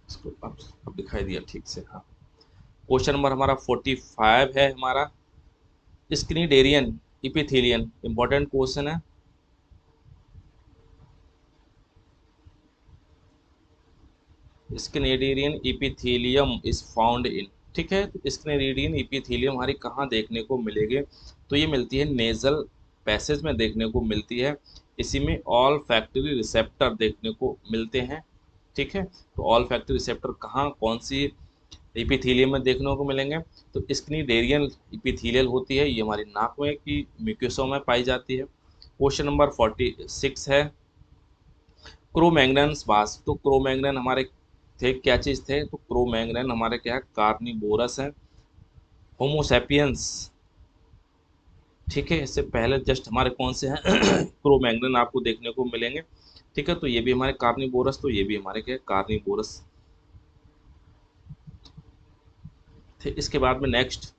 इसको अब दिखाई दिया ठीक से, हाँ। क्वेश्चन नंबर हमारा 45 है हमारा, स्क्रीडेरियन इपिथेलियन, इंपॉर्टेंट क्वेश्चन है। स्क्रीडेरियन इपिथेलियम इज फाउंड इन। ठीक है, तो स्क्रीडेरियन इपिथेलियम हमारी कहाँ देखने को मिलेगी, तो ये मिलती है नेजल पैसेज में देखने को मिलती है। इसी में ऑल फैक्ट्री रिसेप्टर देखने को मिलते हैं। ठीक है, तो ऑल फैक्ट्री रिसेप्टर कहाँ कौन सी इपिथेलियम में देखने को मिलेंगे, तो स्क्रीडेरियन इपिथेलियल होती है, ये हमारी नाक में की म्यूकोसा में पाई जाती है। क्वेश्चन नंबर 46 है, क्रोमैंगनस बास। तो क्रोमैंगनन हमारे थे क्या चीज़ थे, तो क्रोमैंगनन हमारे क्या है कार्निवोरस है, होमोसैपियंस। ठीक है, इससे पहले जस्ट हमारे कौन से हैं क्रोमैंगनन आपको देखने को मिलेंगे। ठीक है, तो ये भी हमारे कार्निवोरस, तो ये भी हमारे क्या कार्निवोरस थे। इसके बाद में नेक्स्ट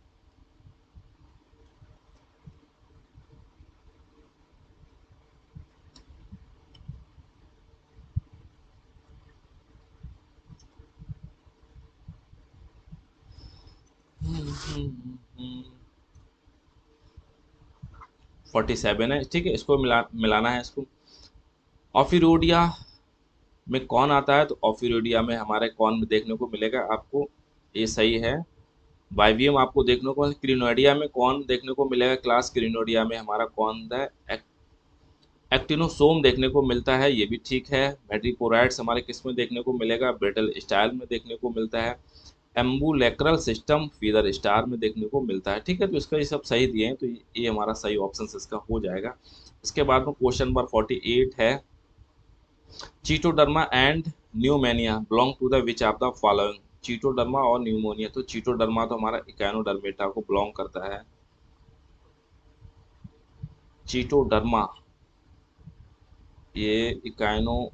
हम्म, 47 है। ठीक है, इसको मिलाना है इसको। ऑफिरोडिया में कौन आता है, तो ऑफिरोडिया में हमारे कौन में देखने को मिलेगा आपको, ये सही है वाइवियम आपको देखने को, क्रिनोइडिया में कौन देखने को मिलेगा, क्लास क्रिनोइडिया में हमारा कौन है, एक्टिनोसोम देखने को मिलता है, ये भी ठीक है। मेट्रिपोराइड्स हमारे किस में देखने को मिलेगा, ब्रिटल स्टाइल में देखने को मिलता है। एम्बुलेक्रल सिस्टम फीदर स्टार में देखने को मिलता है। ठीक है, तो इसका ये सब सही दिए हैं, तो ये हमारा सही ऑप्शन इसका हो जाएगा। इसके बाद में क्वेश्चन नंबर 48 है, Chaetoderma and Neomenia belong to the which of the following. Chaetoderma और न्यूमोनिया, तो चीटोडर्मा तो हमारा इकाइनोडर्मेटा को बिलोंग करता है। चीटोडर्मा ये इकाइनो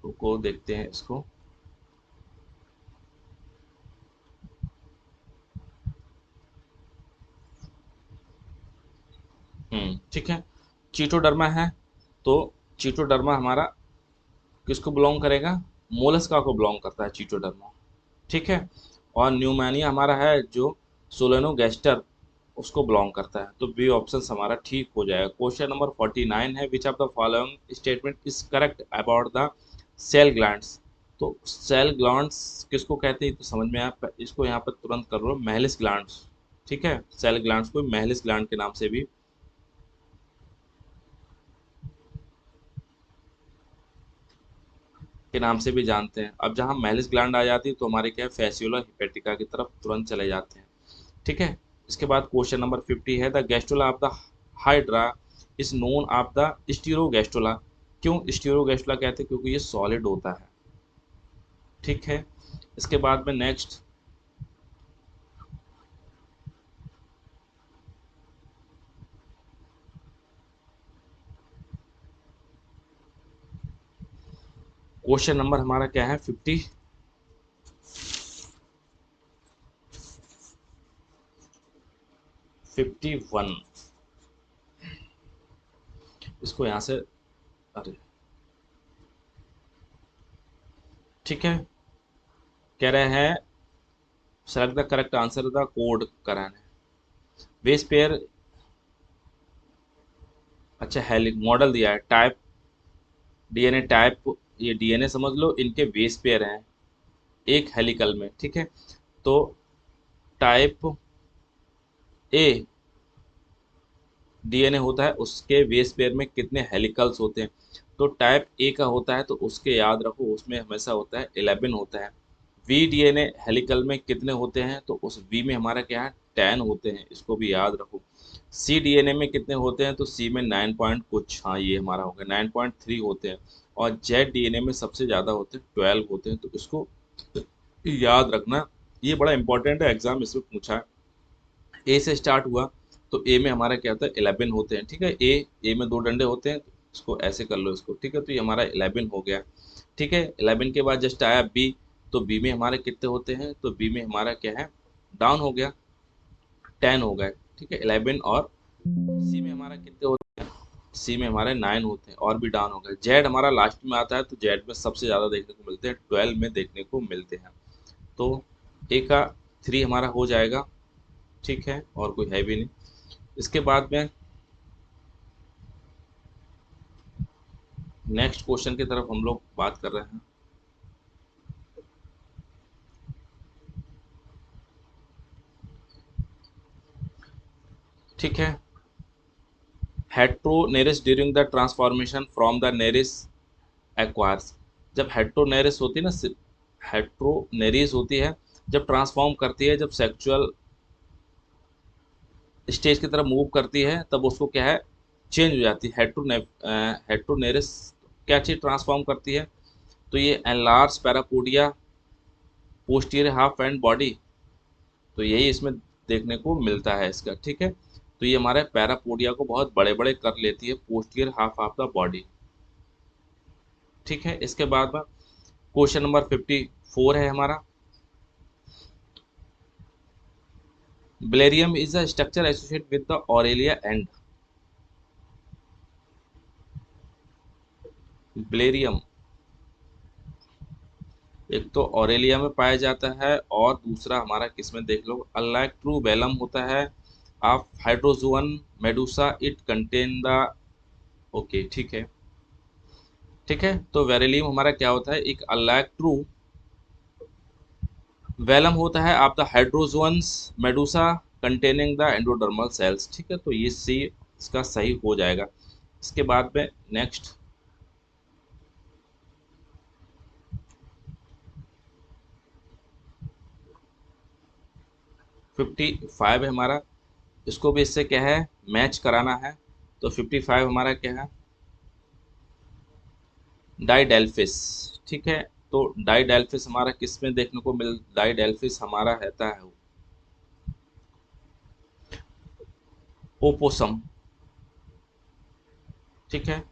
को देखते हैं इसको, ठीक है, चीटोडर्मा है, तो चीटोडर्मा हमारा किसको बिलोंग करेगा, मोलस्का को बिलोंग करता है चीटोडर्मा। ठीक है, और न्यूमोनिया हमारा है जो सोलेनोगेस्टर उसको बिलोंग करता है, तो बी ऑप्शन हमारा ठीक हो जाएगा। क्वेश्चन नंबर 49 है, which of the following statement is correct about the cell glands. तो सेल ग्लैंड्स किसको कहते हैं, तो समझ में आप इसको यहाँ पर तुरंत कर लो, महलिस ग्लैंड्स। ठीक है, सेल ग्लैंड्स को महलिस ग्लैंड के नाम से भी जानते हैं। अब जहाँ महलिस ग्लैंड आ जाती है तो हमारे क्या है, फैसियोला हिपेटिका की तरफ तुरंत चले जाते हैं। ठीक है, इसके बाद क्वेश्चन नंबर 50 है, the gastrula of the hydra is known of the stereogastrula. क्यों स्टीरोगैस्ट्रोला कहते हैं, क्योंकि ये सॉलिड होता है। ठीक है, इसके बाद में नेक्स्ट क्वेश्चन नंबर हमारा क्या है, 51। इसको यहाँ से, अरे ठीक है, कह रहे हैं select the correct answer the code कराना है। बेस पेयर, अच्छा हेलिक मॉडल दिया है, टाइप डीएनए टाइप, ये डीएनए समझ लो, इनके बेस पेयर हैं एक हेलिकल में। ठीक है, तो टाइप ए डीएनए होता है, उसके बेस पेयर में कितने हेलिकल्स होते हैं, तो टाइप ए का होता है तो उसके याद रखो उसमें हमेशा होता है 11 होता है। वी डीएनए हेलिकल में कितने होते हैं, तो उस वी में हमारा क्या है 10 होते हैं, इसको भी याद रखो। सी डीएनए में कितने होते हैं, तो सी में 9 पॉइंट कुछ, हाँ ये हमारा हो गया 9.3 होते हैं। और जेड डीएनए में सबसे ज़्यादा होते हैं 12 होते हैं, तो इसको याद रखना, ये बड़ा इंपॉर्टेंट है, एग्जाम इसमें पूछा है। ए से स्टार्ट हुआ तो ए में हमारा क्या होता है 11 होते हैं। ठीक है, ए में दो डंडे होते हैं, तो इसको ऐसे कर लो इसको। ठीक है, तो ये हमारा 11 हो गया। ठीक है, 11 के बाद जस्ट आया बी, तो बी में हमारे कितने होते हैं, तो बी में हमारा क्या है डाउन हो गया 10 हो गए। ठीक है, 11, और सी में हमारा कितने होते हैं, सी में हमारे 9 होते हैं और भी डाउन हो गए। जेड हमारा लास्ट में आता है, तो जेड में सबसे ज़्यादा देखने को मिलते हैं, 12 में देखने को मिलते हैं। तो ए का 3 हमारा हो जाएगा। ठीक है, और कोई है भी नहीं। इसके बाद में नेक्स्ट क्वेश्चन की तरफ हम लोग बात कर रहे हैं। ठीक है, heteronereis during the transformation from the nereis acquires. जब हेट्रोनेरिस होती है ना, हेट्रोनेरिस होती है जब ट्रांसफॉर्म करती है, जब सेक्सुअल स्टेज की तरफ मूव करती है, तब उसको क्या है चेंज हो जाती है। हेट्रोनेरिस क्या चीज़ ट्रांसफॉर्म करती है, तो ये enlarge parapodia posterior half and body, तो यही इसमें देखने को मिलता है इसका। ठीक है, तो ये हमारे पैरापोडिया को बहुत बड़े बड़े कर लेती है, posterior half of the body. ठीक है, इसके बाद में क्वेश्चन नंबर 54 है हमारा, velarium is a structure associate with the Aurelia and. Velarium एक तो ऑरेलिया में पाया जाता है, और दूसरा हमारा किसमें देख लो, अनलाइक ट्रू वेलम होता है of hydrozoan medusa it contain the, okay ठीक है। ठीक है, तो वेरिलियम हमारा क्या होता है, एक अनलाइक ट्रू वेलम होता है आप the hydrozoans medusa containing the endodermal cells, ठीक है, तो ये सी इसका सही हो जाएगा। इसके बाद में नेक्स्ट 55 है हमारा, इसको भी इससे क्या है मैच कराना है, तो 55 हमारा क्या है डाइडेल्फिस, ठीक है। तो डाइडेल्फिस हमारा किस में देखने को मिल, डाइडेल्फिस हमारा रहता है ओपोसम, ठीक है।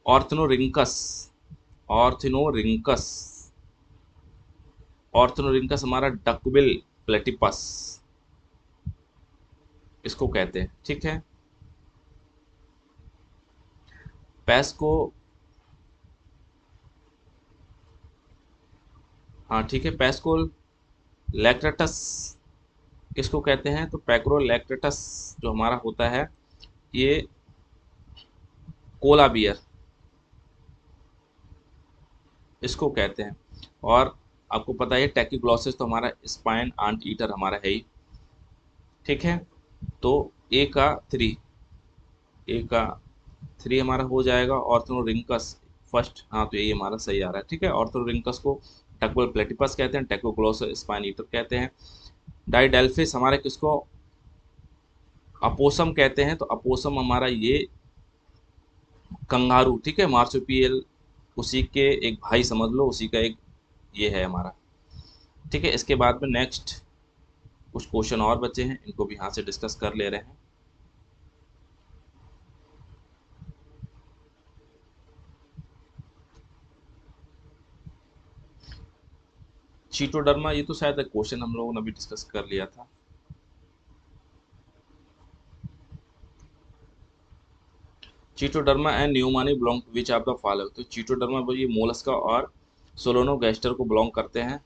ऑर्थ्योरिंकस, ऑर्थ्योरिंकस, ऑर्थ्योरिंकस हमारा डकबिल प्लेटिपस इसको कहते हैं, ठीक है। पैस्को, हाँ ठीक है, पैस्को लैक्टेटस किसको कहते हैं, तो पैक्रोलैक्टेटस जो हमारा होता है ये कोला बियर इसको कहते हैं। और आपको पता है टैकीग्लॉसिस तो हमारा स्पाइन आंट ईटर हमारा है ही, ठीक है। तो ए का 3, ए का 3 हमारा हो जाएगा। ऑर्थ्योरिंकस फर्स्ट, हाँ तो यही हमारा सही आ रहा है, ठीक है। ऑर्थ्योरिंकस को टकबल प्लेटिपस कहते हैं, टैकोग्लॉसिस स्पाइन ईटर कहते हैं। डाइडेल्फिस हमारे किसको अपोसम कहते हैं, तो अपोसम हमारा ये कंगारू, ठीक है, मार्सुपियल उसी के एक भाई समझ लो, उसी का एक ये है हमारा, ठीक है। इसके बाद में नेक्स्ट कुछ क्वेश्चन और बचे हैं, इनको भी यहाँ से डिस्कस कर ले रहे हैं। चीटोडर्मा, ये तो शायद क्वेश्चन हम लोगों ने अभी डिस्कस कर लिया था। Chaetoderma and Neomenia belong to which of the following, तो चीटोडर्मा ये मोलस्का और सोलोनोगैस्टर को बिलोंग करते हैं।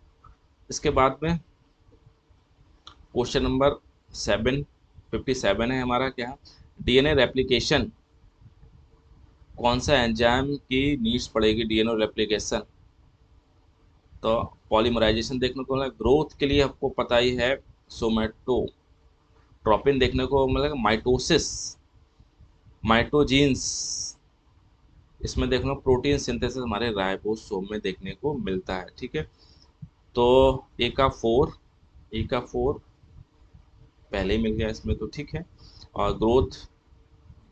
इसके बाद में क्वेश्चन नंबर 57 है हमारा, क्या डीएनए रेप्लिकेशन कौन सा एंजाइम की नीड्स पड़ेगी डीएनए रेप्लिकेशन, तो पॉलीमराइजेशन देखने को मिला। ग्रोथ के लिए आपको पता ही है सोमेटोट्रोपिन देखने को मिलेगा। माइटोसिस, माइटोजीन्स, इसमें देखना प्रोटीन सिंथेसिस हमारे राइबोसोम में देखने को मिलता है, ठीक है। तो ए का 4, ए का 4 पहले ही मिल गया इसमें, तो ठीक है। और ग्रोथ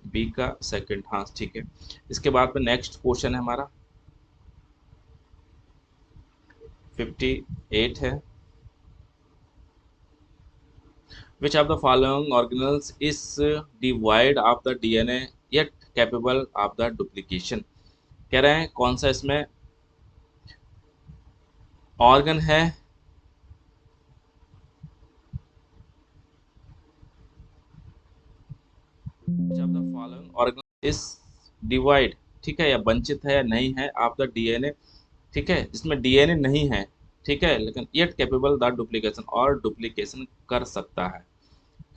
बी का सेकंड, हाँ ठीक है। इसके बाद में नेक्स्ट क्वेश्चन है हमारा 58 है। Which of the following organelles is devoid of the DNA yet capable of the duplication, कह रहे हैं कौन सा इसमें ऑर्गन है which of the following organ is devoid, ठीक है, या वंचित है या नहीं है ऑफ द डीएनए, ठीक है, जिसमें डीएनए नहीं है, ठीक है, लेकिन येट कैपेबल द डुप्लीकेशन, और डुप्लीकेशन कर सकता है,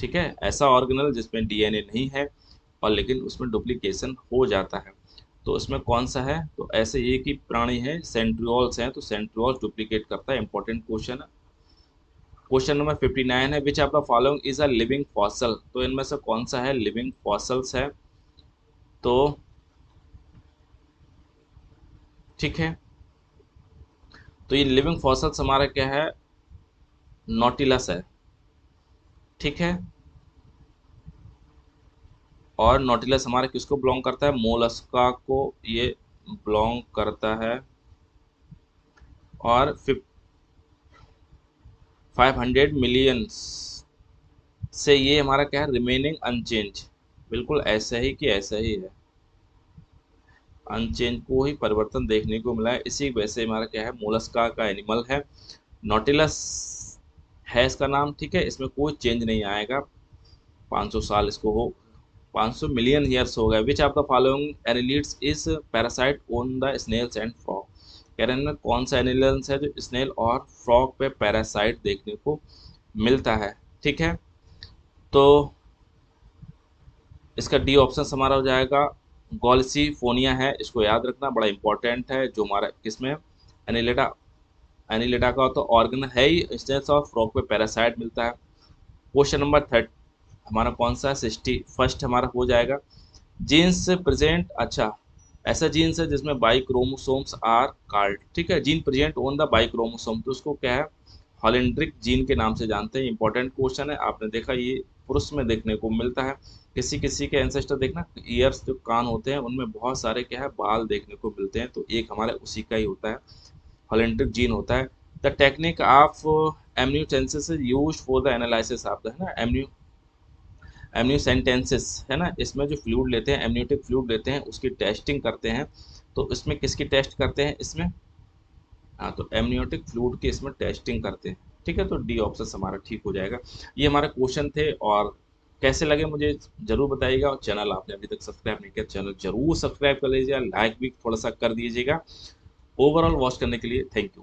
ठीक है। ऐसा ऑर्गेनल जिसमें डीएनए नहीं है और लेकिन उसमें डुप्लीकेशन हो जाता है, तो इसमें कौन सा है, तो ऐसे ये कि प्राणी है सेंट्रियोल्स हैं, तो सेंट्रियोल्स डुप्लीकेट करता है, इंपॉर्टेंट क्वेश्चन है। क्वेश्चन नंबर 59 है, which of the following is a living fossil, तो इनमें से कौन सा है लिविंग फॉसल्स है, तो ठीक है। तो ये लिविंग फॉसल्स हमारा क्या है नॉटिलस है, ठीक है। और नॉटिलस हमारा किसको बिलोंग करता है, मोलस्का को ये बिलोंग करता है। और 500 मिलियंस से ये हमारा क्या है रिमेनिंग अनचेंज, बिल्कुल ऐसा ही कि ऐसा ही है, अनचेंज को ही परिवर्तन देखने को मिला है, इसी वजह से हमारा क्या है मोलस्का का एनिमल है, नॉटिलस है इसका नाम, ठीक है। इसमें कोई चेंज नहीं आएगा, 500 साल इसको हो, 500 मिलियन ईयर्स हो गए। Which of the following annelids is parasite on the snails and frog, कह रहे हैं कौन सा एनिलियंस है जो स्नेल और फ्रॉग पे पैरासाइट देखने को मिलता है, ठीक है। तो इसका डी ऑप्शन हमारा हो जाएगा गॉल्सिफोनिया है, इसको याद रखना बड़ा इंपॉर्टेंट है, जो हमारा किसमें एनिलेटा एनिलिडा का तो ऑर्गन है ही, इंस्टेंस ऑफ फ्रॉग पे पैरासाइट मिलता है। क्वेश्चन नंबर 30 हमारा कौन सा है, 61 हमारा हो जाएगा। जीन्स प्रेजेंट, अच्छा ऐसा जीन्स है जिसमें बाई क्रोमोसोम्स आर कार्ड, ठीक है, gene present on the by chromosome, तो उसको क्या है, हॉलेंड्रिक जीन के नाम से जानते हैं। इंपॉर्टेंट क्वेश्चन है, आपने देखा ये पुरुष में देखने को मिलता है। किसी किसी के एंसेस्टर देखना, ईयर्स जो कान होते हैं उनमें बहुत सारे क्या है बाल देखने को मिलते हैं, तो एक हमारे उसी का ही होता है, हॉलेंड्रिक जीन होता है। The technique of amniocentesis is used for the analysis of the, है ना, एम्नियोसेंटेंसिस, है ना, इसमें जो फ्लूइड लेते हैं, एम्नियोटिक फ्लूइड लेते हैं, उसकी टेस्टिंग करते हैं। तो इसमें किसकी टेस्ट करते हैं इसमें, हाँ, तो एमनियोटिक फ्लूइड की इसमें टेस्टिंग करते हैं, ठीक है, तो डी ऑप्शन हमारा ठीक हो जाएगा। ये हमारे क्वेश्चन थे, और कैसे लगे मुझे जरूर बताइएगा, और चैनल आपने अभी तक सब्सक्राइब नहीं किया, चैनल जरूर सब्सक्राइब कर लीजिएगा, लाइक भी थोड़ा सा कर दीजिएगा। ओवरऑल वॉच करने के लिए थैंक यू।